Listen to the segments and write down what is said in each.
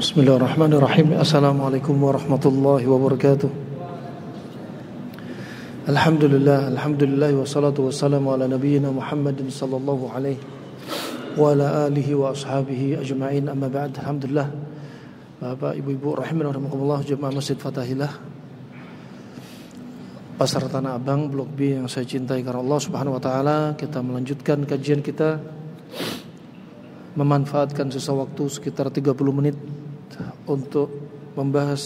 Bismillahirrahmanirrahim. Assalamualaikum warahmatullahi wabarakatuh. Alhamdulillah wassalatu wassalamu ala nabiyyina Muhammadin sallallahu alaihi wa ala alihi wa ashabihi ajma'in, amma ba'd. Alhamdulillah, Bapak, Ibu-ibu rahimani rahimakumullah, jemaah Masjid Fatahillah Pasar Tanah Abang Blok B yang saya cintai karena Allah Subhanahu wa taala. Kita melanjutkan kajian kita, memanfaatkan sisa waktu sekitar 30 menit untuk membahas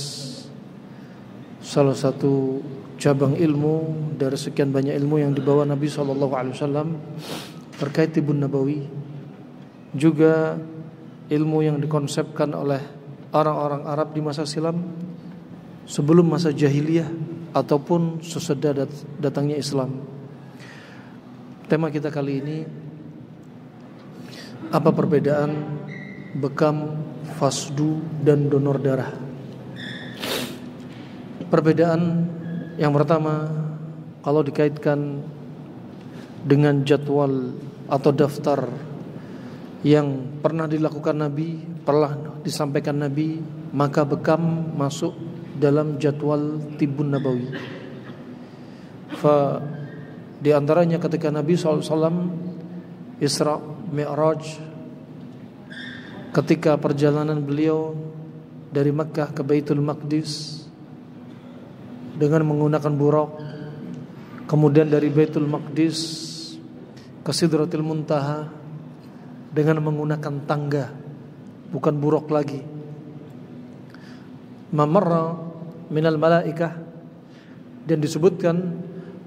salah satu cabang ilmu dari sekian banyak ilmu yang dibawa Nabi SAW terkait Tibun Nabawi, juga ilmu yang dikonsepkan oleh orang-orang Arab di masa silam sebelum masa jahiliyah ataupun sesudah datangnya Islam. Tema kita kali ini, apa perbedaan bekam, fasdu, dan donor darah? Perbedaan yang pertama, kalau dikaitkan dengan jadwal atau daftar yang pernah dilakukan Nabi, pernah disampaikan Nabi, maka bekam masuk dalam jadwal Tibun Nabawi. Di antaranya ketika Nabi SAW Isra Mi'raj, ketika perjalanan beliau dari Makkah ke Baitul Maqdis dengan menggunakan buraq, kemudian dari Baitul Maqdis ke Sidratil Muntaha dengan menggunakan tangga, bukan buraq lagi. Mamarra minal malaikah, dan disebutkan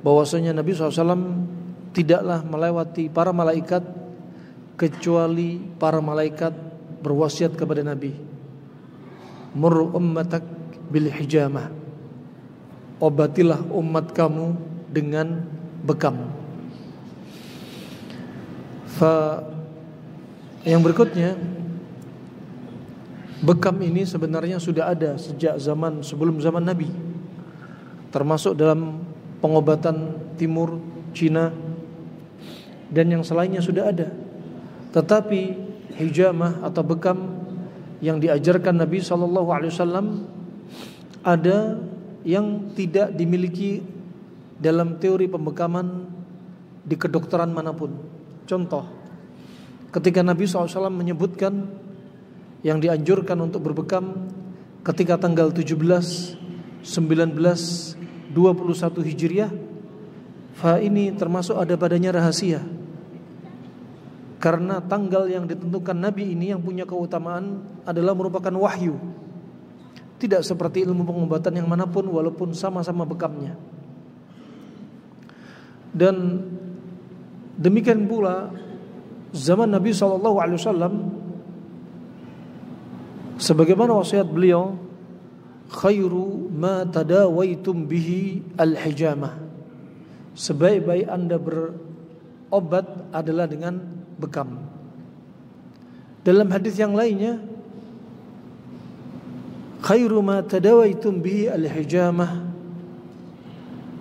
bahwasanya Nabi SAW tidaklah melewati para malaikat kecuali para malaikat berwasiat kepada Nabi, murru ummatak bil hijamah, obatilah umat kamu dengan bekam. Yang berikutnya, bekam ini sebenarnya sudah ada sejak zaman sebelum zaman Nabi, termasuk dalam pengobatan timur, Cina, dan yang selainnya sudah ada. Tetapi hijamah atau bekam yang diajarkan Nabi SAW ada yang tidak dimiliki dalam teori pembekaman di kedokteran manapun. Contoh, ketika Nabi SAW menyebutkan yang dianjurkan untuk berbekam ketika tanggal 17, 19, 21 Hijriah, ini termasuk ada padanya rahasia. Karena tanggal yang ditentukan Nabi ini yang punya keutamaan adalah merupakan wahyu. Tidak seperti ilmu pengobatan yang manapun, walaupun sama-sama bekamnya. Dan demikian pula zaman Nabi SAW, sebagaimana wasiat beliau, khairu ma tadawaitum bihi al-hijamah, sebaik-baik Anda berobat adalah dengan bekam. Dalam hadis yang lainnya, khairu ma tadawaitum bihi al-hijamah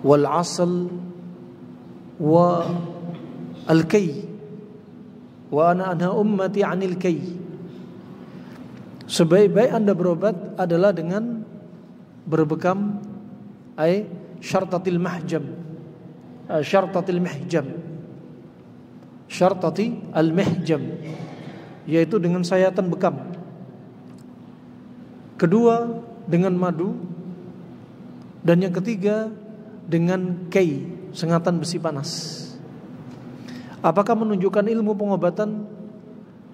wal asal wa al-kay wa ana anha ummati 'anil kay. Sebaik-baik Anda berobat adalah dengan berbekam, ay syartatil mahjam, syartatil mahjam, syartati al-mahjam, yaitu dengan sayatan bekam. Kedua dengan madu, dan yang ketiga dengan kay, sengatan besi panas. Apakah menunjukkan ilmu pengobatan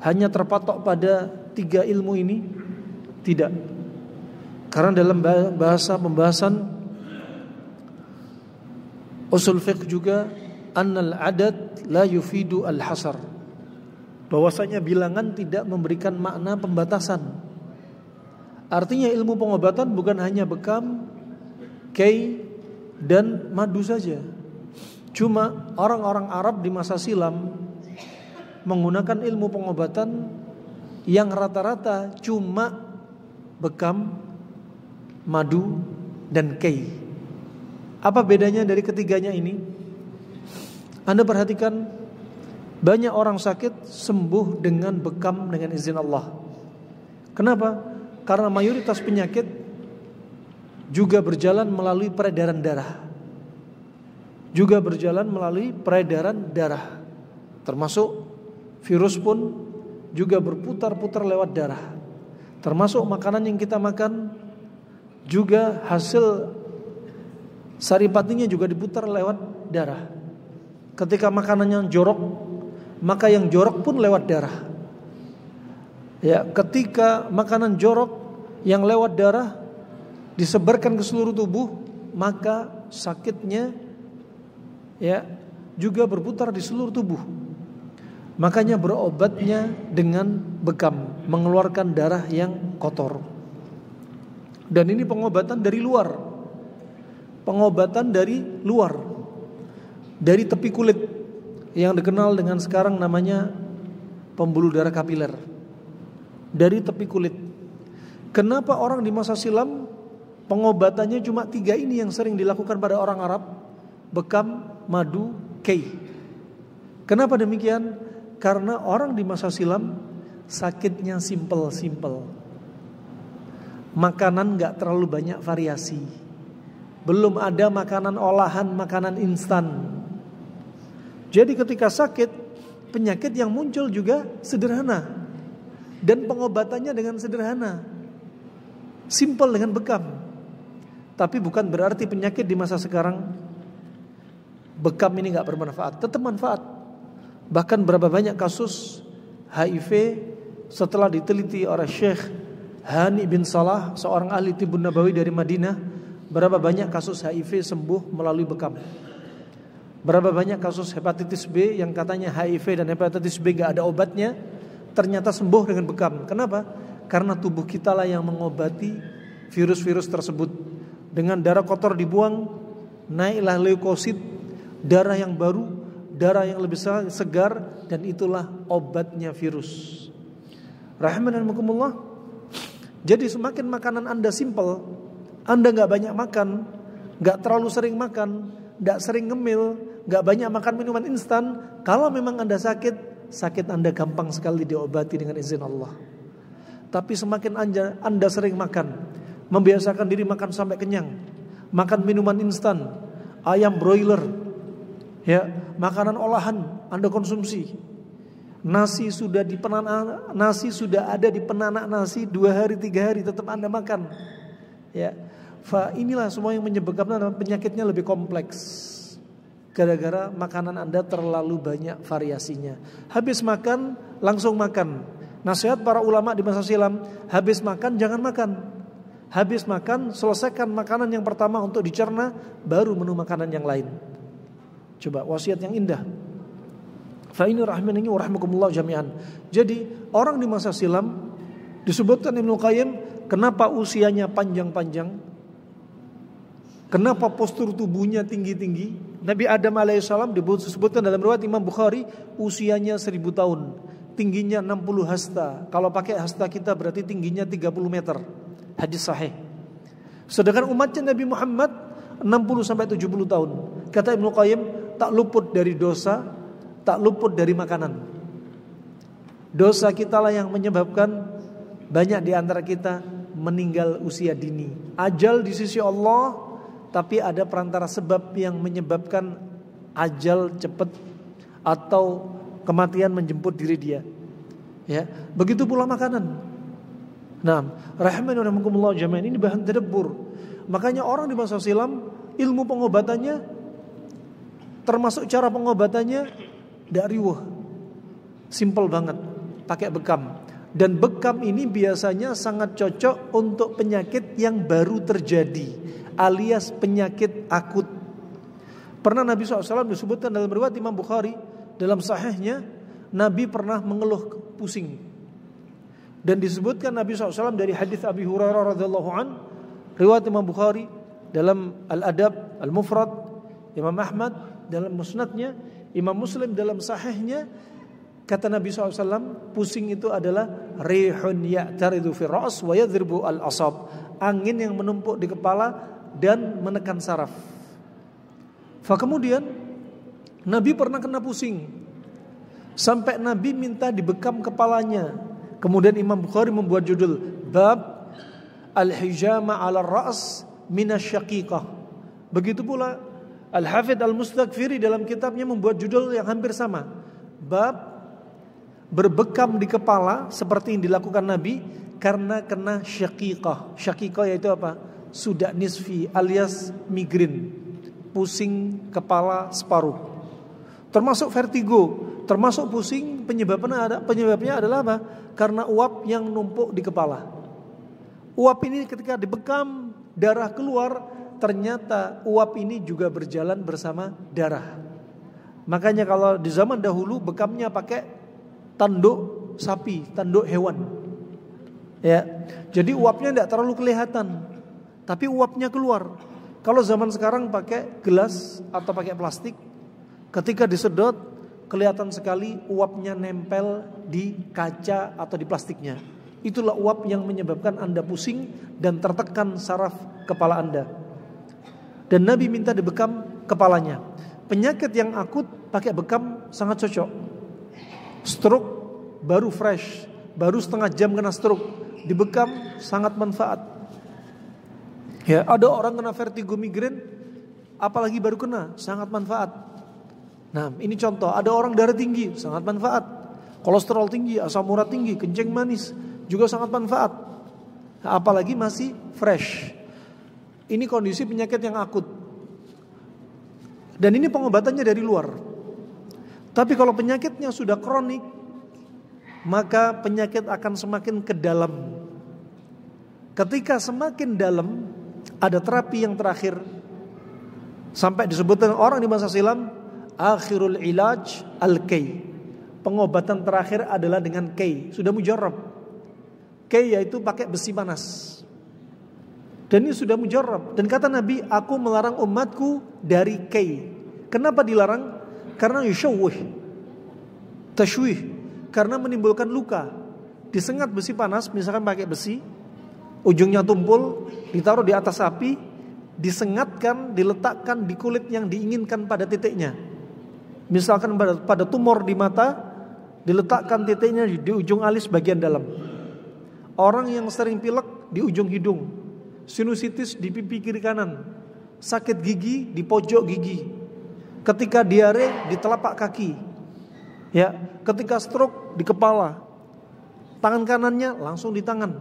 hanya terpatok pada 3 ilmu ini? Tidak. Karena dalam bahasa pembahasan usul fiqh juga, annal adad la yufidu al-hasar, bahwasanya bilangan tidak memberikan makna pembatasan. Artinya ilmu pengobatan bukan hanya bekam, kay, dan madu saja. Cuma orang-orang Arab di masa silam menggunakan ilmu pengobatan yang rata-rata cuma bekam, madu, dan kay. Apa bedanya dari ketiganya ini? Anda perhatikan, banyak orang sakit sembuh dengan bekam dengan izin Allah. Kenapa? Karena mayoritas penyakit juga berjalan melalui peredaran darah. Termasuk virus pun juga berputar-putar lewat darah. Termasuk makanan yang kita makan juga hasil saripatinya juga diputar lewat darah. Ketika makanannya jorok, maka yang jorok pun lewat darah. Ya, ketika makanan jorok yang lewat darah disebarkan ke seluruh tubuh, maka sakitnya ya juga berputar di seluruh tubuh. Makanya berobatnya dengan bekam, mengeluarkan darah yang kotor. Dan ini pengobatan dari luar. Dari tepi kulit yang dikenal dengan sekarang namanya pembuluh darah kapiler. Dari tepi kulit. Kenapa orang di masa silam pengobatannya cuma 3 ini yang sering dilakukan pada orang Arab? Bekam, madu, kei. Kenapa demikian? Karena orang di masa silam sakitnya simple. Makanan gak terlalu banyak variasi. Belum ada makanan olahan, makanan instan. Jadi ketika sakit, penyakit yang muncul juga sederhana. Dan pengobatannya dengan sederhana. Simple dengan bekam. Tapi bukan berarti penyakit di masa sekarang bekam ini gak bermanfaat. Tetap manfaat. Bahkan berapa banyak kasus HIV setelah diteliti oleh Syekh Hani bin Salah, seorang ahli tibbun nabawi dari Madinah, berapa banyak kasus HIV sembuh melalui bekam. Berapa banyak kasus hepatitis B yang katanya HIV dan hepatitis B gak ada obatnya, ternyata sembuh dengan bekam. Kenapa? Karena tubuh kita lah yang mengobati virus-virus tersebut. Dengan darah kotor dibuang, naiklah leukosit, darah yang baru, darah yang lebih segar, dan itulah obatnya virus. Rahimanallah. Jadi semakin makanan Anda simple, Anda gak banyak makan, gak terlalu sering makan, gak sering ngemil, gak banyak makan minuman instan, kalau memang Anda sakit Anda gampang sekali diobati dengan izin Allah. Tapi semakin Anda sering makan, membiasakan diri makan sampai kenyang, makan minuman instan, ayam broiler, ya, makanan olahan Anda konsumsi, nasi sudah ada di penanak nasi 2 hari 3 hari tetap Anda makan, ya. Inilah semua yang menyebabkan penyakitnya lebih kompleks. Gara-gara makanan Anda terlalu banyak variasinya. Habis makan langsung makan. Nasihat para ulama di masa silam, habis makan jangan makan. Habis makan selesaikan makanan yang pertama untuk dicerna, baru menu makanan yang lain. Coba wasiat yang indah. Fa ini rahimani wa rahimakumullah jami'an. Jadi orang di masa silam disebutkan Ibnu Qayyim, kenapa usianya panjang-panjang? Kenapa postur tubuhnya tinggi-tinggi? Nabi Adam alaihissalam disebutkan dalam riwayat Imam Bukhari, usianya 1000 tahun, tingginya 60 hasta. Kalau pakai hasta kita berarti tingginya 30 meter. Hadis sahih. Sedangkan umatnya Nabi Muhammad 60-70 tahun. Kata Ibnu Qayyim, tak luput dari dosa, tak luput dari makanan. Dosa kita lah yang menyebabkan banyak di antara kita meninggal usia dini. Ajal di sisi Allah, tapi ada perantara sebab yang menyebabkan ajal cepat atau kematian menjemput diri dia. Ya, begitu pula makanan. Nah, rahimani wa rahimakumullah jami'an, ini bahan tadabbur. Makanya orang di masa silam ilmu pengobatannya termasuk cara pengobatannya tidak riuh. Simple banget, pakai bekam. Dan bekam ini biasanya sangat cocok untuk penyakit yang baru terjadi, alias penyakit akut. Pernah Nabi SAW disebutkan dalam riwayat Imam Bukhari, dalam sahihnya, Nabi pernah mengeluh pusing. Dan disebutkan Nabi SAW dari hadis Abi Hurairah radhiyallahu an, riwayat Imam Bukhari dalam Al-Adab Al-Mufrad, Imam Ahmad dalam Musnadnya, Imam Muslim dalam sahihnya, kata Nabi SAW, pusing itu adalah rihun ya'taridu fi ra's wa yadhribu al-asab, angin yang menumpuk di kepala dan menekan saraf. Kemudian Nabi pernah kena pusing sampai Nabi minta dibekam kepalanya. Kemudian Imam Bukhari membuat judul bab al-hijama 'ala ar-ra's minasyaqiqah. Begitu pula Al-Hafidz Al-Mustakfiri dalam kitabnya membuat judul yang hampir sama. Bab berbekam di kepala seperti yang dilakukan Nabi karena kena syaqiqah. Syaqiqah yaitu apa? Sudak nisfi alias migren, pusing kepala separuh. Termasuk vertigo, termasuk pusing, penyebabnya adalah apa? Karena uap yang numpuk di kepala. Uap ini ketika dibekam, darah keluar, ternyata uap ini juga berjalan bersama darah. Makanya kalau di zaman dahulu bekamnya pakai tanduk sapi, tanduk hewan. Ya, jadi uapnya tidak terlalu kelihatan, tapi uapnya keluar. Kalau zaman sekarang pakai gelas atau pakai plastik, ketika disedot kelihatan sekali uapnya nempel di kaca atau di plastiknya. Itulah uap yang menyebabkan Anda pusing dan tertekan saraf kepala Anda. Dan Nabi minta dibekam kepalanya. Penyakit yang akut pakai bekam sangat cocok. Stroke baru fresh, baru setengah jam kena stroke, dibekam sangat manfaat. Ya, ada orang kena vertigo migrain, apalagi baru kena, sangat manfaat. Nah, ini contoh. Ada orang darah tinggi, sangat manfaat. Kolesterol tinggi, asam urat tinggi, kencing manis, juga sangat manfaat. Nah, apalagi masih fresh. Ini kondisi penyakit yang akut. Dan ini pengobatannya dari luar. Tapi kalau penyakitnya sudah kronik, maka penyakit akan semakin ke dalam. Ketika semakin dalam, ada terapi yang terakhir. Sampai disebutkan orang di masa silam, akhirul ilaj al-kay. Pengobatan terakhir adalah dengan kay. Sudah mujarrab. Kay yaitu pakai besi panas. Dan ini sudah mujarrab. Dan kata Nabi, aku melarang umatku dari kay. Kenapa dilarang? Karena yushawwih, tashwih, karena menimbulkan luka. Disengat besi panas, misalkan pakai besi, ujungnya tumpul, ditaruh di atas api, disengatkan, diletakkan di kulit yang diinginkan pada titiknya. Misalkan pada tumor di mata, diletakkan titiknya di ujung alis bagian dalam. Orang yang sering pilek di ujung hidung, sinusitis di pipi kiri kanan, sakit gigi di pojok gigi, ketika diare di telapak kaki, ya, ketika stroke di kepala, tangan kanannya langsung di tangan.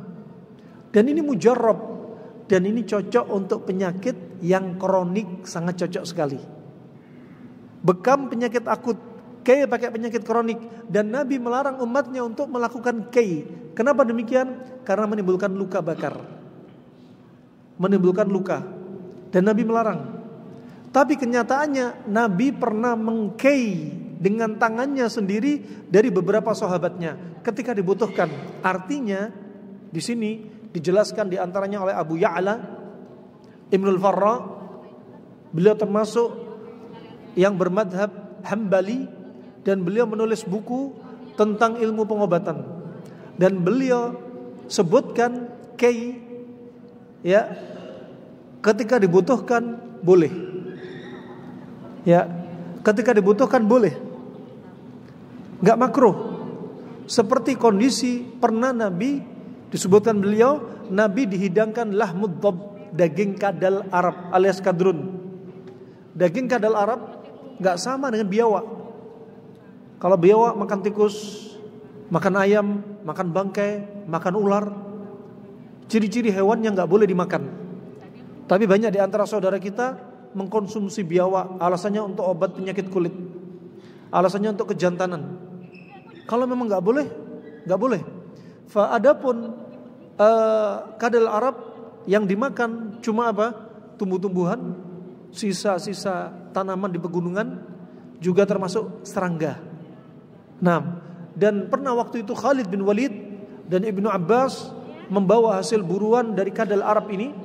Dan ini mujarrab, dan ini cocok untuk penyakit yang kronik, sangat cocok sekali. Bekam penyakit akut, kay pakai penyakit kronik, dan Nabi melarang umatnya untuk melakukan kay. Kenapa demikian? Karena menimbulkan luka bakar, menimbulkan luka, dan Nabi melarang. Tapi kenyataannya Nabi pernah mengkay dengan tangannya sendiri dari beberapa sahabatnya ketika dibutuhkan. Artinya di sini dijelaskan diantaranya oleh Abu Ya'la Ibnul Farra, beliau termasuk yang bermadhab Hambali, dan beliau menulis buku tentang ilmu pengobatan, dan beliau sebutkan kay, ya, ketika dibutuhkan boleh, ya, ketika dibutuhkan boleh, nggak makruh. Seperti kondisi pernah Nabi, disebutkan beliau, Nabi dihidangkan lahmud dhab, daging kadal Arab alias kadrun. Daging kadal Arab nggak sama dengan biawak. Kalau biawak makan tikus, makan ayam, makan bangkai, makan ular, ciri-ciri hewan yang nggak boleh dimakan. Tapi banyak di antara saudara kita mengkonsumsi biawak, alasannya untuk obat penyakit kulit, alasannya untuk kejantanan. Kalau memang nggak boleh, nggak boleh. Adapun kadal Arab yang dimakan cuma apa? Tumbuh-tumbuhan, sisa-sisa tanaman di pegunungan, juga termasuk serangga. Nah, dan pernah waktu itu Khalid bin Walid dan Ibnu Abbas membawa hasil buruan dari kadal Arab ini,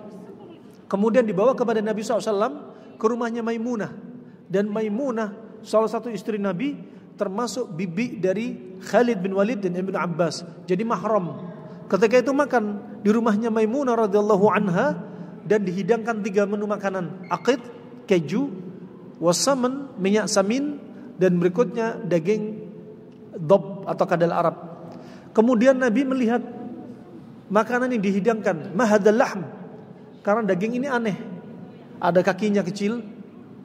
kemudian dibawa kepada Nabi SAW ke rumahnya Maimunah. Dan Maimunah salah satu istri Nabi, termasuk bibi dari Khalid bin Walid dan Ibnu Abbas, jadi mahram. Ketika itu makan di rumahnya Maimunah radhiyallahu anha, dan dihidangkan 3 menu makanan: aqid, keju, wasaman, minyak samin, dan berikutnya daging dhab atau kadal Arab. Kemudian Nabi melihat makanan yang dihidangkan, ma hadzal lahm, karena daging ini aneh. Ada kakinya kecil,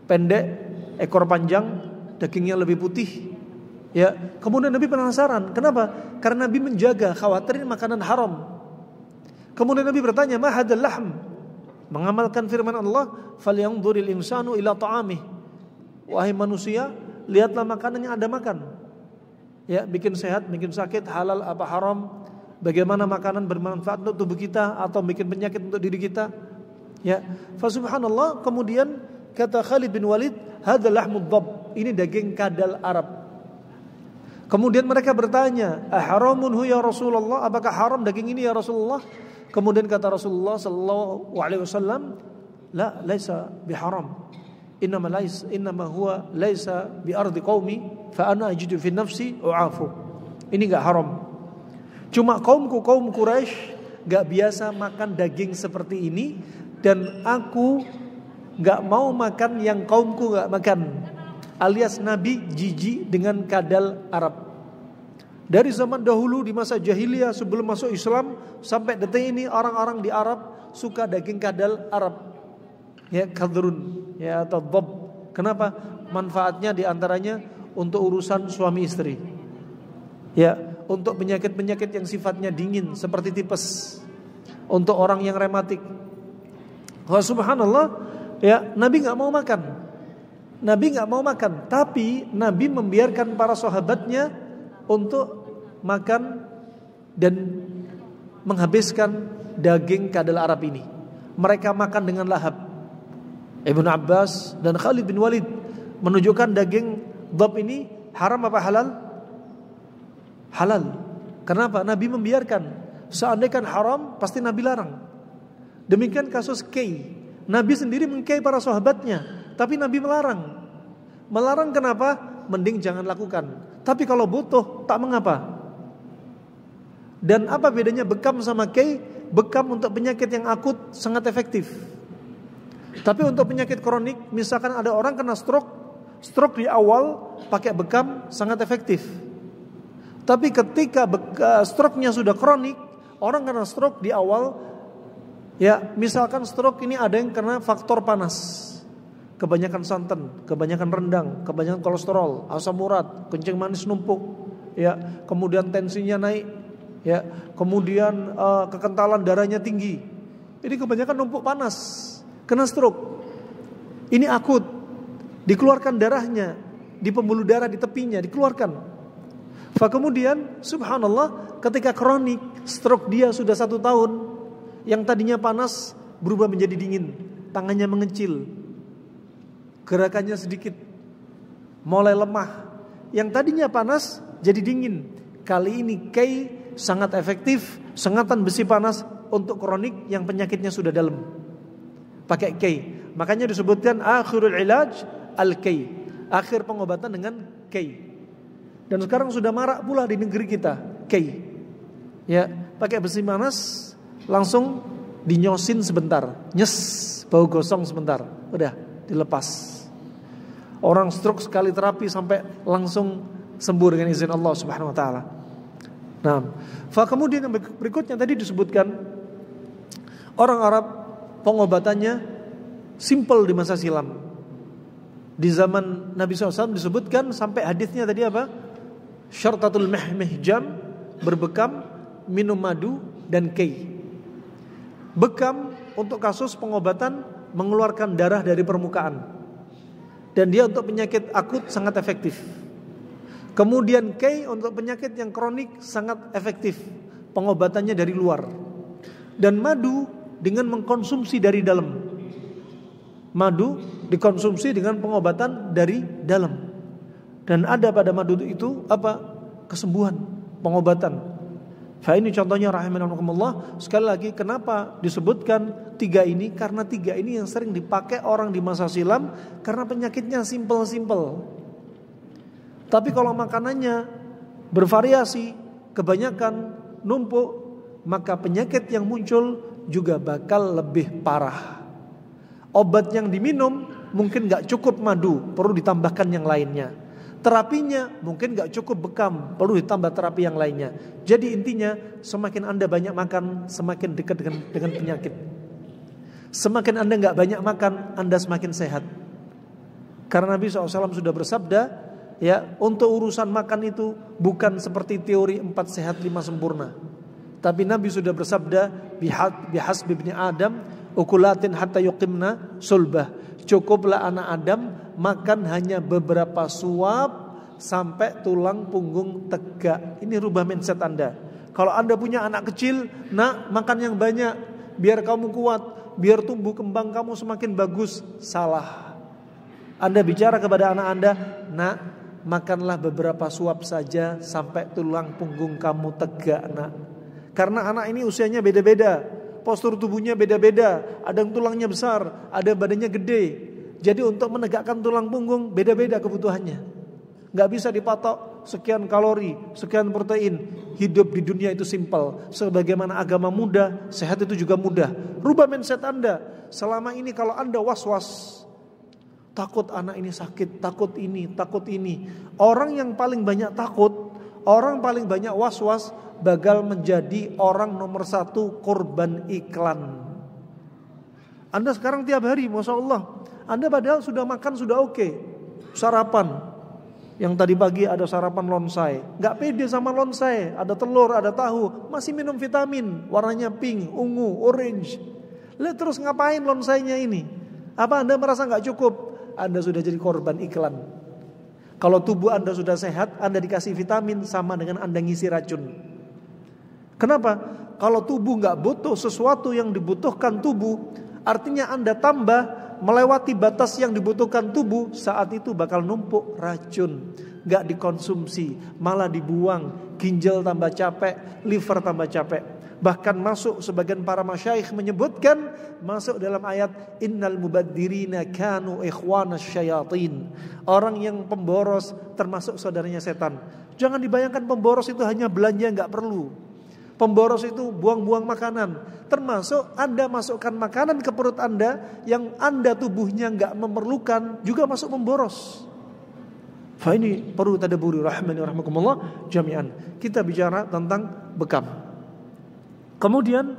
pendek, ekor panjang, dagingnya lebih putih. Ya, kemudian Nabi penasaran, kenapa? Karena Nabi menjaga, khawatir ini makanan haram. Kemudian Nabi bertanya, ma hadzal lahm? Mengamalkan firman Allah, falyanzuril insanu ila ta'amih. Wahai manusia, lihatlah makanan yang Anda makan. Ya, bikin sehat, bikin sakit, halal apa haram, bagaimana makanan bermanfaat untuk tubuh kita atau bikin penyakit untuk diri kita. Ya, fa subhanallah. Kemudian kata Khalid bin Walid, hadza lahmud dhab, ini daging kadal Arab. Kemudian mereka bertanya, aharamun hu ya Rasulullah, apakah haram daging ini ya Rasulullah? Kemudian kata Rasulullah sallallahu alaihi wasallam, la laisa biharam. Innama huwa laisa bi ardi qaumi fa ana ajidu fi nafsi u'afu. Ini enggak haram. Cuma kaum Quraisy enggak biasa makan daging seperti ini, dan aku enggak mau makan yang kaumku enggak makan. Alias Nabi jijik dengan kadal Arab. Dari zaman dahulu di masa jahiliyah sebelum masuk Islam sampai detik ini orang-orang di Arab suka daging kadal Arab. Ya, kadrun, ya, atau dhab. Kenapa? Manfaatnya diantaranya untuk urusan suami istri. Ya, untuk penyakit-penyakit yang sifatnya dingin seperti tipes. Untuk orang yang rematik. Wah, subhanallah, ya, Nabi enggak mau makan. Nabi enggak mau makan, tapi Nabi membiarkan para sahabatnya untuk makan dan menghabiskan daging kadal Arab ini. Mereka makan dengan lahap. Ibnu Abbas dan Khalid bin Walid menunjukkan daging dhab ini haram apa halal? Halal. Kenapa? Nabi membiarkan. Seandainya haram, pasti Nabi larang. Demikian kasus kay. Nabi sendiri mengkay para sahabatnya, tapi Nabi melarang. Melarang kenapa? Mending jangan lakukan. Tapi kalau butuh, tak mengapa. Dan apa bedanya bekam sama kay? Bekam untuk penyakit yang akut sangat efektif. Tapi untuk penyakit kronik, misalkan ada orang kena stroke di awal pakai bekam sangat efektif. Tapi ketika stroke-nya sudah kronik, orang kena stroke di awal, ya misalkan stroke ini ada yang kena faktor panas. Kebanyakan santan, kebanyakan rendang, kebanyakan kolesterol, asam urat, kencing manis numpuk, ya, kemudian tensinya naik, ya, kemudian kekentalan darahnya tinggi. Ini kebanyakan numpuk panas, kena stroke. Ini akut, dikeluarkan darahnya di pembuluh darah di tepinya, dikeluarkan. Kemudian, subhanallah, ketika kronik, stroke dia sudah 1 tahun, yang tadinya panas berubah menjadi dingin, tangannya mengecil. Gerakannya sedikit, mulai lemah. Yang tadinya panas jadi dingin. Kali ini kay sangat efektif, sengatan besi panas untuk kronik yang penyakitnya sudah dalam. Pakai kay. Makanya disebutkan akhirul ilaj al-kay. Akhir pengobatan dengan kay. Dan sekarang sudah marak pula di negeri kita kay. Ya, pakai besi panas langsung dinyosin sebentar, nyes, bau gosong sebentar, udah dilepas. Orang stroke sekali terapi sampai langsung sembuh dengan izin Allah Subhanahu wa taala. Nah, kemudian yang berikutnya tadi disebutkan orang Arab pengobatannya simple di masa silam. Di zaman Nabi SAW disebutkan sampai hadisnya tadi apa? Syartatul mihjam, berbekam, minum madu dan kay. Bekam untuk kasus pengobatan mengeluarkan darah dari permukaan. Dan dia untuk penyakit akut sangat efektif. Kemudian kay untuk penyakit yang kronik sangat efektif. Pengobatannya dari luar. Dan madu dengan mengkonsumsi dari dalam. Madu dikonsumsi dengan pengobatan dari dalam. Dan ada pada madu itu apa? Kesembuhan, pengobatan. Ini contohnya rahimakumullah. Sekali lagi kenapa disebutkan 3 ini? Karena 3 ini yang sering dipakai orang di masa silam karena penyakitnya simple-simple. Tapi kalau makanannya bervariasi, kebanyakan, numpuk, maka penyakit yang muncul juga bakal lebih parah. Obat yang diminum mungkin gak cukup madu, perlu ditambahkan yang lainnya. Terapinya mungkin gak cukup bekam, perlu ditambah terapi yang lainnya. Jadi intinya, semakin Anda banyak makan, semakin dekat dengan penyakit. Semakin Anda gak banyak makan, Anda semakin sehat. Karena Nabi SAW sudah bersabda, ya, untuk urusan makan itu bukan seperti teori 4 sehat 5 sempurna. Tapi Nabi sudah bersabda, bihasbi ibni Adam ukulatin hatta yuqimna sulbah. Cukuplah anak Adam makan hanya beberapa suap sampai tulang punggung tegak. Ini rubah mindset Anda. Kalau Anda punya anak kecil, nak, makan yang banyak biar kamu kuat, biar tumbuh kembang kamu semakin bagus. Salah. Anda bicara kepada anak Anda, nak, makanlah beberapa suap saja sampai tulang punggung kamu tegak, nak. Karena anak ini usianya beda-beda, postur tubuhnya beda-beda, ada yang tulangnya besar, ada yang badannya gede. Jadi untuk menegakkan tulang punggung beda-beda kebutuhannya. Gak bisa dipatok sekian kalori, sekian protein. Hidup di dunia itu simpel. Sebagaimana agama mudah, sehat itu juga mudah. Rubah mindset Anda. Selama ini kalau Anda was-was, takut anak ini sakit, takut ini. Orang yang paling banyak takut, orang paling banyak was-was, bakal menjadi orang nomor 1 korban iklan. Anda sekarang tiap hari, Masya Allah, Anda padahal sudah makan, sudah oke. Sarapan, yang tadi pagi ada sarapan lonsai, gak pede sama lonsai, ada telur, ada tahu, masih minum vitamin, warnanya pink, ungu, orange. Lihat terus ngapain lonsainya ini? Apa Anda merasa gak cukup? Anda sudah jadi korban iklan. Kalau tubuh Anda sudah sehat, Anda dikasih vitamin, sama dengan Anda ngisi racun. Kenapa? Kalau tubuh gak butuh sesuatu yang dibutuhkan tubuh, artinya Anda tambah melewati batas yang dibutuhkan tubuh, saat itu bakal numpuk racun. Gak dikonsumsi, malah dibuang. Ginjal tambah capek, liver tambah capek. Bahkan masuk, sebagian para masyaikh menyebutkan, masuk dalam ayat innal mubadzirina kanu ikhwanas syayatin. Orang yang pemboros termasuk saudaranya setan. Jangan dibayangkan pemboros itu hanya belanja gak perlu. Pemboros itu buang-buang makanan. Termasuk Anda masukkan makanan ke perut Anda yang Anda tubuhnya gak memerlukan, juga masuk memboros. Fa ini perlu tadabburi rahmani rahmakumullah jami'an. Kita bicara tentang bekam. Kemudian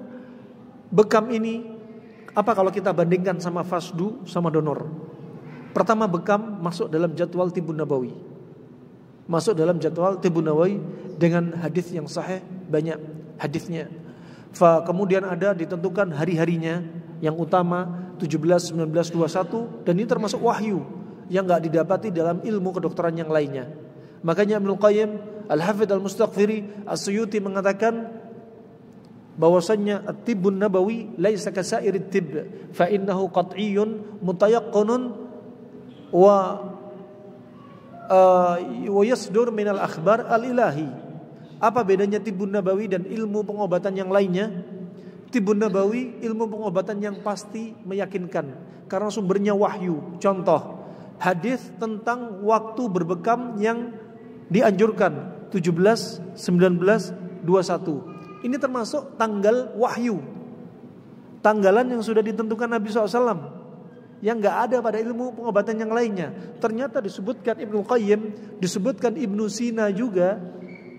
bekam ini, apa kalau kita bandingkan sama fasdu, sama donor? Pertama, bekam masuk dalam jadwal Tibbun Nabawi. Masuk dalam jadwal Tibbun Nabawi dengan hadis yang sahih, banyak hadisnya. Kemudian ada ditentukan hari-harinya yang utama 17, 19, 21, dan ini termasuk wahyu yang enggak didapati dalam ilmu kedokteran yang lainnya. Makanya Ibnu Qayyim, Al-Hafidz Al-Mustaghfiri, As-Suyuti mengatakan bahwasannya at-tibbun nabawi laisa kasairit tibb fa innahu qat'iyyun mutayaqqanun wa yasdur minal akhbar al-ilahi. Apa bedanya tibbun nabawi dan ilmu pengobatan yang lainnya? Tibbun nabawi ilmu pengobatan yang pasti meyakinkan karena sumbernya wahyu. Contoh, hadis tentang waktu berbekam yang dianjurkan 17, 19, 21. Ini termasuk tanggal wahyu, tanggalan yang sudah ditentukan Nabi SAW, yang gak ada pada ilmu pengobatan yang lainnya. Ternyata disebutkan Ibnu Qayyim, disebutkan Ibnu Sina juga.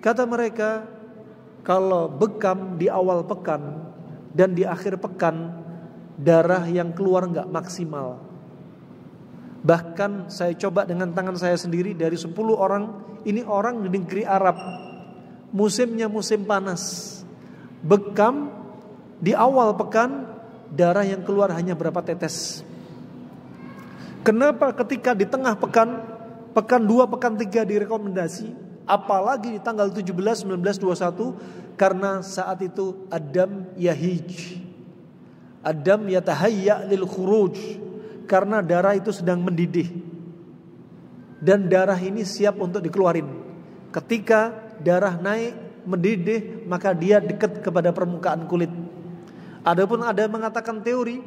Kata mereka, kalau bekam di awal pekan dan di akhir pekan, darah yang keluar gak maksimal. Bahkan saya coba dengan tangan saya sendiri, dari 10 orang, ini orang di negeri Arab, musimnya musim panas. Bekam di awal pekan, darah yang keluar hanya berapa tetes. Kenapa ketika di tengah pekan, pekan 2, pekan 3 direkomendasi, apalagi di tanggal 17, 19, 21, karena saat itu Adam yahij, Adam yatahayya lil khuruj, karena darah itu sedang mendidih dan darah ini siap untuk dikeluarin. Ketika darah naik mendidih, maka dia dekat kepada permukaan kulit. Adapun ada yang mengatakan teori,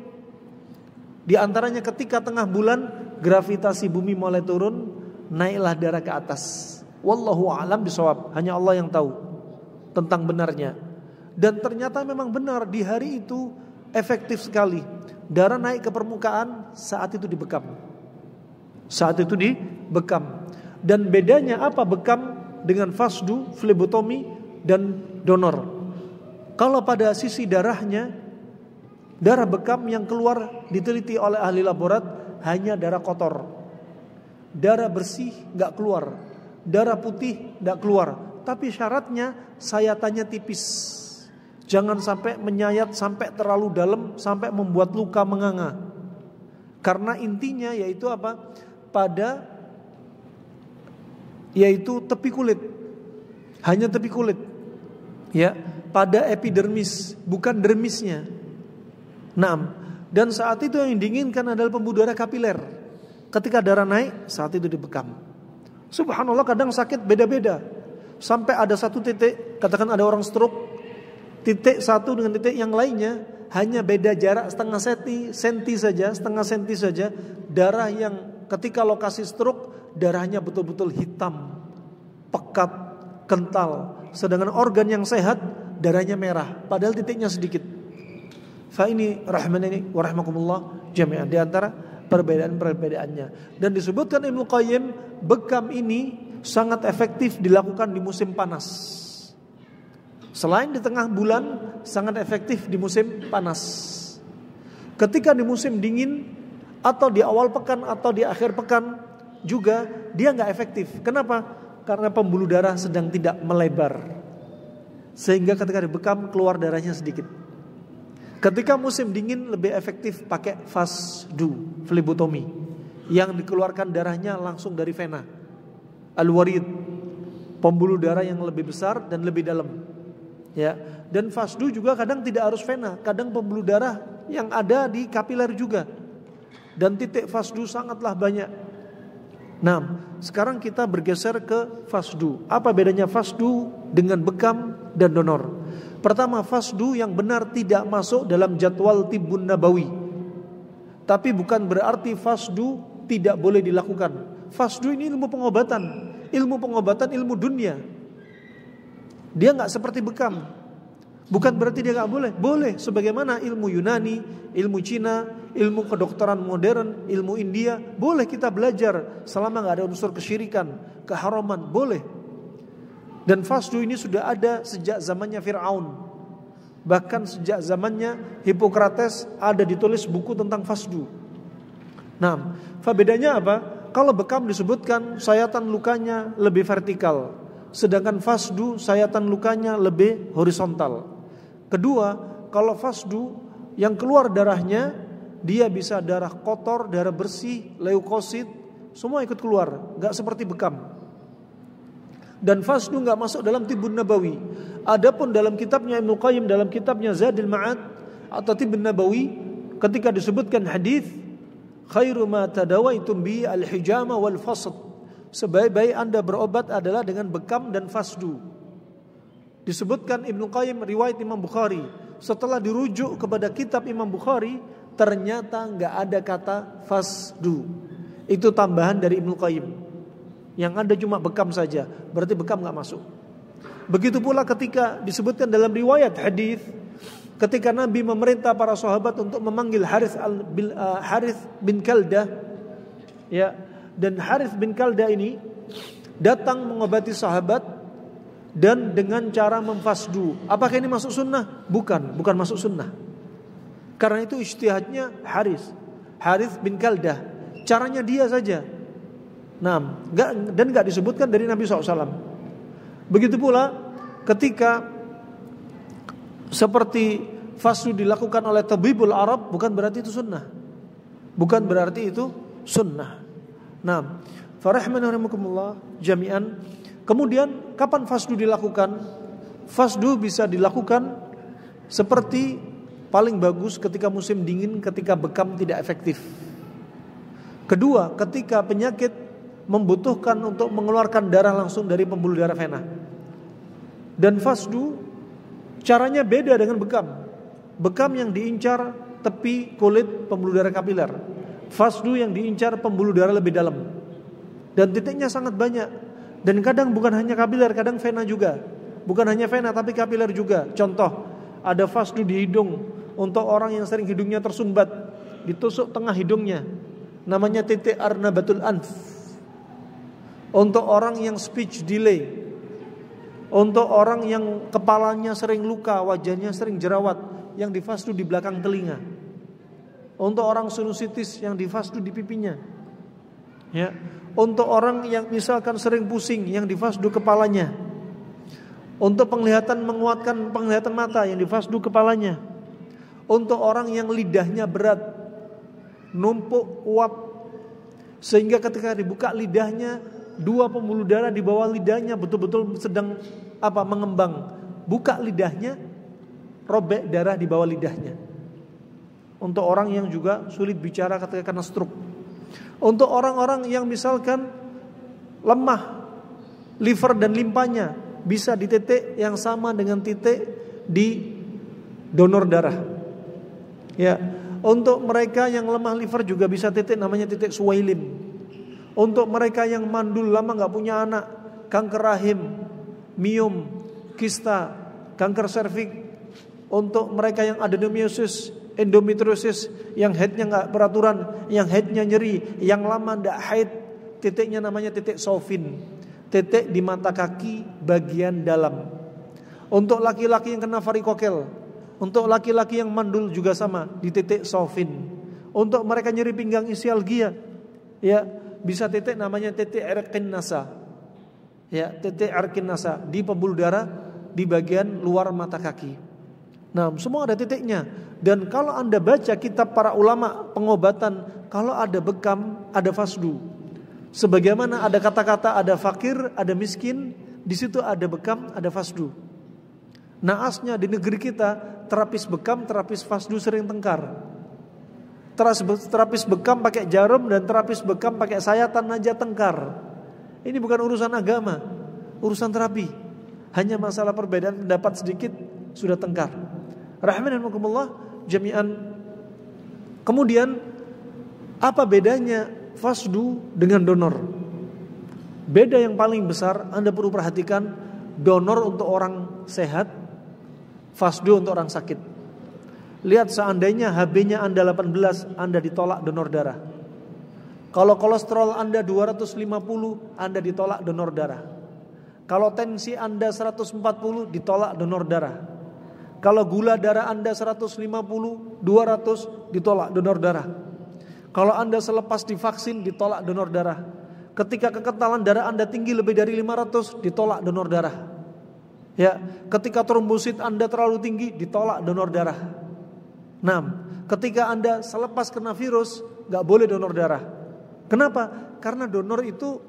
di antaranya ketika tengah bulan gravitasi bumi mulai turun, naiklah darah ke atas. Wallahu a'lam bishawab, hanya Allah yang tahu tentang benarnya. Dan ternyata memang benar, di hari itu efektif sekali. Darah naik ke permukaan, saat itu dibekam. Saat itu dibekam. Dan bedanya apa bekam dengan fasdu, flebotomi dan donor? Kalau pada sisi darahnya, darah bekam yang keluar diteliti oleh ahli laborat hanya darah kotor. Darah bersih gak keluar, darah putih gak keluar. Tapi syaratnya sayatannya tipis. Jangan sampai menyayat sampai terlalu dalam, sampai membuat luka menganga. Karena intinya yaitu apa? Yaitu tepi kulit. Hanya tepi kulit. Ya, pada epidermis, bukan dermisnya. Nah, dan saat itu yang diinginkan adalah pembuluh darah kapiler. Ketika darah naik, saat itu dibekam. Subhanallah, kadang sakit beda-beda. Sampai ada satu titik, katakan ada orang stroke, titik satu dengan titik yang lainnya hanya beda jarak setengah senti saja. Darah yang ketika lokasi stroke, darahnya betul-betul hitam, pekat, kental. Sedangkan organ yang sehat, darahnya merah, padahal titiknya sedikit. Fa ini rahmanani wa rahmakumullah jami'an, di antara perbedaan-perbedaannya. Dan disebutkan Ibnu Qayyim, bekam ini sangat efektif dilakukan di musim panas. Selain di tengah bulan, sangat efektif di musim panas. Ketika di musim dingin atau di awal pekan atau di akhir pekan juga dia nggak efektif. Kenapa? Karena pembuluh darah sedang tidak melebar, sehingga ketika dibekam keluar darahnya sedikit. Ketika musim dingin lebih efektif pakai fasdu, flebotomi, yang dikeluarkan darahnya langsung dari vena, al-warid, pembuluh darah yang lebih besar dan lebih dalam. Ya, dan fasdu juga kadang tidak harus vena, kadang pembuluh darah yang ada di kapiler juga. Dan titik fasdu sangatlah banyak. Nah, sekarang kita bergeser ke fasdu. Apa bedanya fasdu dengan bekam dan donor? Pertama, fasdu yang benar tidak masuk dalam jadwal tibbun nabawi. Tapi bukan berarti fasdu tidak boleh dilakukan. Fasdu ini ilmu pengobatan, ilmu dunia. Dia gak seperti bekam. Bukan berarti dia gak boleh. Boleh, sebagaimana ilmu Yunani, ilmu Cina, ilmu kedokteran modern, ilmu India, boleh kita belajar selama gak ada unsur kesyirikan, keharaman, boleh. Dan fasdu ini sudah ada sejak zamannya Fir'aun. Bahkan sejak zamannya Hippocrates ada ditulis buku tentang fasdu. Nah, bedanya apa? Kalau bekam disebutkan sayatan lukanya lebih vertikal, sedangkan fasdu sayatan lukanya lebih horizontal. Kedua, kalau fasdu yang keluar darahnya, dia bisa darah kotor, darah bersih, leukosit, semua ikut keluar, gak seperti bekam. Dan fasdu gak masuk dalam tibbun nabawi. Adapun dalam kitabnya Ibnu Qayyim, dalam kitabnya Zadil Ma'ad atau Tibbun Nabawi, ketika disebutkan hadis khairu ma tadawaitum bi al-hijama wal fasd, sebaik-baik Anda berobat adalah dengan bekam dan fasdu. Disebutkan Ibnu Qayyim riwayat Imam Bukhari. Setelah dirujuk kepada kitab Imam Bukhari, ternyata gak ada kata fasdu. Itu tambahan dari Ibnu Qayyim. Yang ada cuma bekam saja, berarti bekam gak masuk. Begitu pula ketika disebutkan dalam riwayat hadis, ketika Nabi memerintah para sahabat untuk memanggil Harith bin Kaldah, ya, dan Harith bin Kaldah ini datang mengobati sahabat dan dengan cara memfasdu. Apakah ini masuk sunnah? Bukan masuk sunnah. Karena itu ijtihadnya Harith bin Kaldah, caranya dia saja. Nah, gak disebutkan dari Nabi SAW. Begitu pula ketika seperti fasdu dilakukan oleh tabibul Arab, bukan berarti itu sunnah. Nah, farahmanakumullah jami'an. Kemudian kapan fasdu dilakukan? Fasdu bisa dilakukan seperti paling bagus ketika musim dingin, ketika bekam tidak efektif. Kedua, ketika penyakit membutuhkan untuk mengeluarkan darah langsung dari pembuluh darah vena. Dan fasdu caranya beda dengan bekam. Bekam yang diincar tepi kulit pembuluh darah kapiler. Fasdu yang diincar pembuluh darah lebih dalam. Dan titiknya sangat banyak. Dan kadang bukan hanya kapiler, kadang vena juga. Bukan hanya vena tapi kapiler juga. Contoh, ada fasdu di hidung untuk orang yang sering hidungnya tersumbat, ditusuk tengah hidungnya. Namanya titik arnabatul anf. untuk orang yang speech delay, untuk orang yang kepalanya sering luka, wajahnya sering jerawat, yang difasdu di belakang telinga, untuk orang sinusitis yang difasdu di pipinya, ya, untuk orang yang misalkan sering pusing yang difasdu kepalanya, untuk penglihatan, menguatkan penglihatan mata yang difasdu kepalanya, untuk orang yang lidahnya berat, numpuk, uap, sehingga ketika dibuka lidahnya, dua pembuluh darah di bawah lidahnya betul-betul sedang mengembang. Buka lidahnya, robek darah di bawah lidahnya. Untuk orang yang juga sulit bicara ketika kena stroke. Untuk orang-orang yang misalkan lemah liver dan limpanya, bisa di titik yang sama dengan titik di donor darah. Ya, untuk mereka yang lemah liver juga bisa titik namanya titik Suwailin. Untuk mereka yang mandul lama gak punya anak, kanker rahim, miom, kista, kanker serviks. Untuk mereka yang adenomiosis, endometriosis, yang haidnya gak beraturan, yang haidnya nyeri, yang lama gak haid, titiknya namanya titik Sofin, titik di mata kaki bagian dalam. Untuk laki-laki yang kena varikokel, untuk laki-laki yang mandul juga sama, di titik Sofin. Untuk mereka nyeri pinggang isialgia, ya, bisa titik namanya titik Irqin Nasa. Ya, titik Irqin Nasa di pembuluh darah di bagian luar mata kaki. Nah, semua ada titiknya. Dan kalau Anda baca kitab para ulama pengobatan, kalau ada bekam, ada fasdu. Sebagaimana ada kata-kata ada fakir, ada miskin, di situ ada bekam, ada fasdu. Naasnya di negeri kita, terapis bekam, terapis fasdu sering tengkar. Terapis bekam pakai jarum dan terapis bekam pakai sayatan aja tengkar. Ini bukan urusan agama, urusan terapi. Hanya masalah perbedaan pendapat sedikit sudah tengkar. Rahimanakumullah jami'an. Kemudian apa bedanya fasdu dengan donor? Beda yang paling besar Anda perlu perhatikan, donor untuk orang sehat, fasdu untuk orang sakit. Lihat, seandainya HB-nya Anda 18, Anda ditolak donor darah. Kalau kolesterol Anda 250, Anda ditolak donor darah. Kalau tensi Anda 140, ditolak donor darah. Kalau gula darah Anda 150, 200, ditolak donor darah. Kalau Anda selepas divaksin, ditolak donor darah. Ketika kekentalan darah Anda tinggi lebih dari 500, ditolak donor darah. Ya, ketika trombosit Anda terlalu tinggi, ditolak donor darah. 6. Ketika Anda selepas kena virus, gak boleh donor darah. Kenapa? Karena donor itu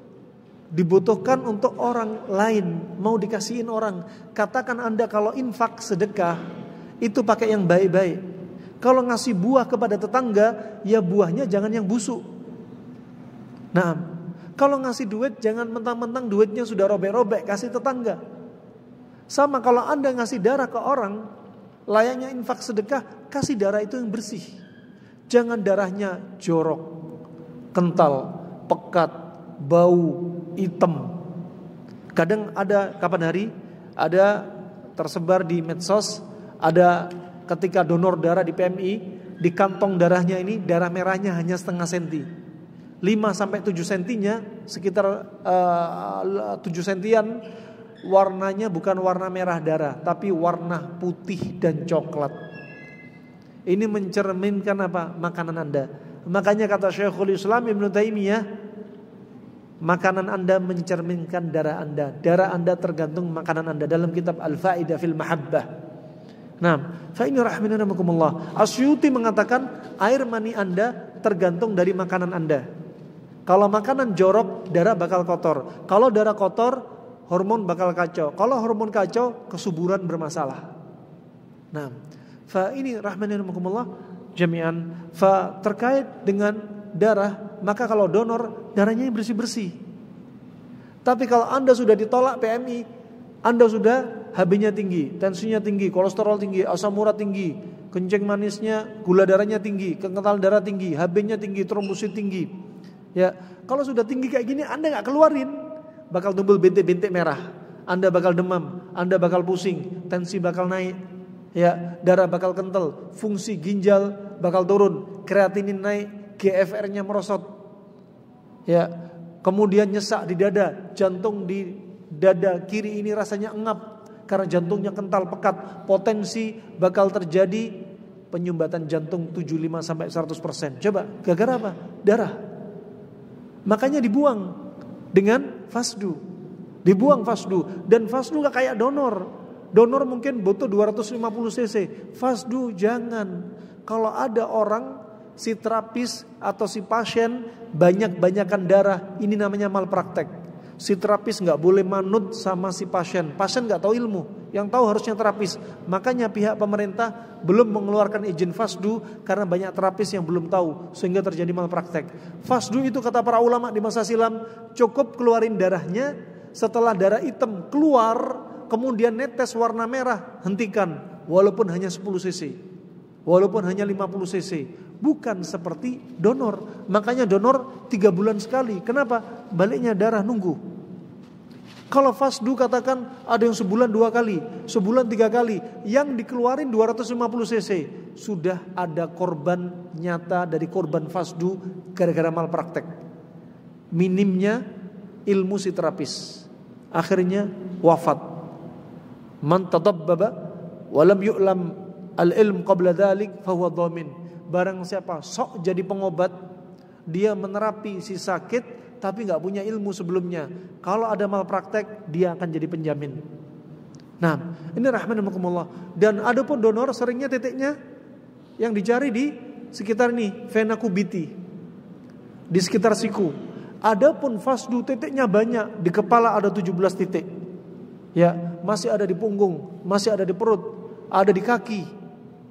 dibutuhkan untuk orang lain, mau dikasihin orang. Katakan Anda kalau infak sedekah, itu pakai yang baik-baik. Kalau ngasih buah kepada tetangga, ya buahnya jangan yang busuk. Nah, kalau ngasih duit, jangan mentang-mentang duitnya sudah robek-robek, kasih tetangga. Sama kalau Anda ngasih darah ke orang, layaknya infak sedekah, kasih darah itu yang bersih. Jangan darahnya jorok, kental, pekat, bau, hitam. Kadang ada, kapan hari, ada tersebar di medsos, ada ketika donor darah di PMI, di kantong darahnya ini darah merahnya hanya setengah senti. 5-7 sentinya, sekitar 7 sentian, warnanya bukan warna merah darah, tapi warna putih dan coklat. Ini mencerminkan apa? Makanan Anda. Makanya kata Syekhul Islam Ibnu Taimiyah, makanan Anda mencerminkan darah Anda. Darah Anda tergantung makanan Anda, dalam kitab Al-Faidah fil Mahabbah. Nah, fa ini rahimanakumullah. Asyuti mengatakan air mani Anda tergantung dari makanan Anda. Kalau makanan jorok, darah bakal kotor. Kalau darah kotor, hormon bakal kacau. Kalau hormon kacau, kesuburan bermasalah. Nah, fa ini rahmanakumullah jami'an. Fa terkait dengan darah, maka kalau donor, darahnya bersih-bersih. Tapi kalau Anda sudah ditolak PMI, Anda sudah HB-nya tinggi, tensinya tinggi, kolesterol tinggi, asam urat tinggi, kencing manisnya, gula darahnya tinggi, kekentalan darah tinggi, HB-nya tinggi, trombosit tinggi. Ya, kalau sudah tinggi kayak gini, Anda nggak keluarin, bakal tumbuh bintik-bintik merah. Anda bakal demam, Anda bakal pusing, tensi bakal naik, ya, darah bakal kental, fungsi ginjal bakal turun, kreatinin naik, GFR-nya merosot. Ya, kemudian nyesak di dada, jantung di dada kiri ini rasanya engap karena jantungnya kental pekat, potensi bakal terjadi penyumbatan jantung 75 sampai 100%. Coba, gara-gara apa? Darah. Makanya dibuang dengan fasdu. Dibuang fasdu, dan fasdu gak kayak donor. Donor mungkin butuh 250 cc. Fasdu jangan. Kalau ada orang, si terapis atau si pasien banyak-banyakan darah, ini namanya malpraktek. Si terapis gak boleh manut sama si pasien. Pasien gak tahu ilmu, yang tahu harusnya terapis. Makanya pihak pemerintah belum mengeluarkan izin fasdu karena banyak terapis yang belum tahu, sehingga terjadi malpraktek. Fasdu itu kata para ulama di masa silam, cukup keluarin darahnya. Setelah darah hitam keluar, kemudian netes warna merah, hentikan. Walaupun hanya 10 cc, walaupun hanya 50 cc. Bukan seperti donor. Makanya donor 3 bulan sekali. Kenapa? Baliknya darah nunggu. Kalau fasdu katakan ada yang sebulan 2 kali, sebulan 3 kali, yang dikeluarin 250 cc. Sudah ada korban nyata dari korban fasdu gara-gara malpraktek. Minimnya ilmu si terapis, akhirnya wafat. Man tadabbaba walam yu'lam al-ilm qabla dhalik fahuwa dhamin. Barang siapa sok jadi pengobat, dia menerapi si sakit tapi gak punya ilmu sebelumnya, kalau ada malpraktek dia akan jadi penjamin. Nah, ini rahmanakumullah. Dan ada pun donor seringnya titiknya yang dicari di sekitar ini, vena kubiti, di sekitar siku. Adapun fasdu titiknya banyak, di kepala ada 17 titik. Ya, masih ada di punggung, masih ada di perut, ada di kaki.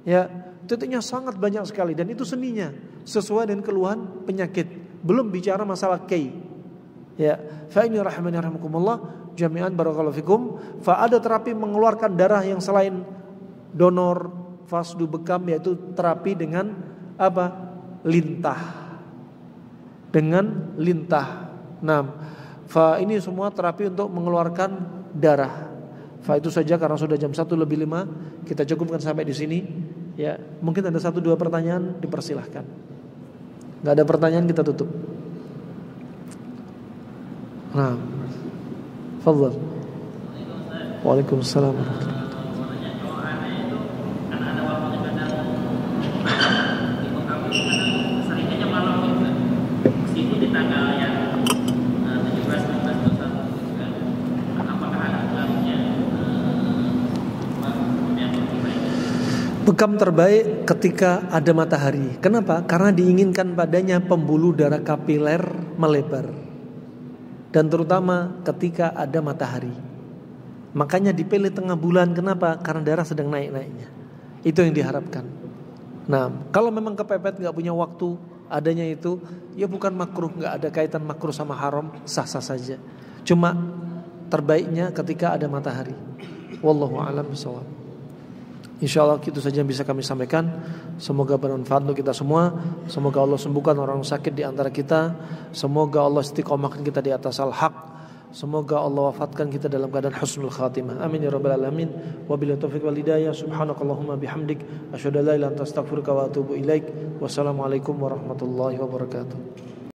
Ya, titiknya sangat banyak sekali, dan itu seninya sesuai dengan keluhan penyakit. Belum bicara masalah kei. Ya, fa ini rahmani rahmakumullah jami'an barakallahu fikum. Fa ada terapi mengeluarkan darah yang selain donor fasdu bekam, yaitu terapi dengan apa? Lintah. Dengan lintah. Nah, fa ini semua terapi untuk mengeluarkan darah. Fa itu saja karena sudah jam 1:05, kita cukupkan sampai di sini. Ya, mungkin ada 1-2 pertanyaan, dipersilahkan. Gak ada pertanyaan, kita tutup. Nah, fadhal. Waalaikumsalam warahmatullahi Bekam terbaik ketika ada matahari. Kenapa? Karena diinginkan padanya pembuluh darah kapiler melebar. Dan terutama ketika ada matahari. Makanya dipilih tengah bulan. Kenapa? Karena darah sedang naik-naiknya. Itu yang diharapkan. Nah, kalau memang kepepet gak punya waktu, adanya itu, ya bukan makruh, gak ada kaitan makruh sama haram, sah-sah saja. Cuma terbaiknya ketika ada matahari. Wallahu a'lam bishawab. InsyaAllah itu saja yang bisa kami sampaikan. Semoga bermanfaat untuk kita semua. Semoga Allah sembuhkan orang sakit di antara kita. Semoga Allah istiqomahkan kita di atas al-haq. Semoga Allah wafatkan kita dalam keadaan husnul khatimah. Amin ya rabbal alamin. Wabillahi taufiq wal hidayah. Subhanakallahumma bihamdik, asyhadu an la ilaha illa anta astaghfiruka wa atubu ilaik. Wassalamualaikum warahmatullahi wabarakatuh.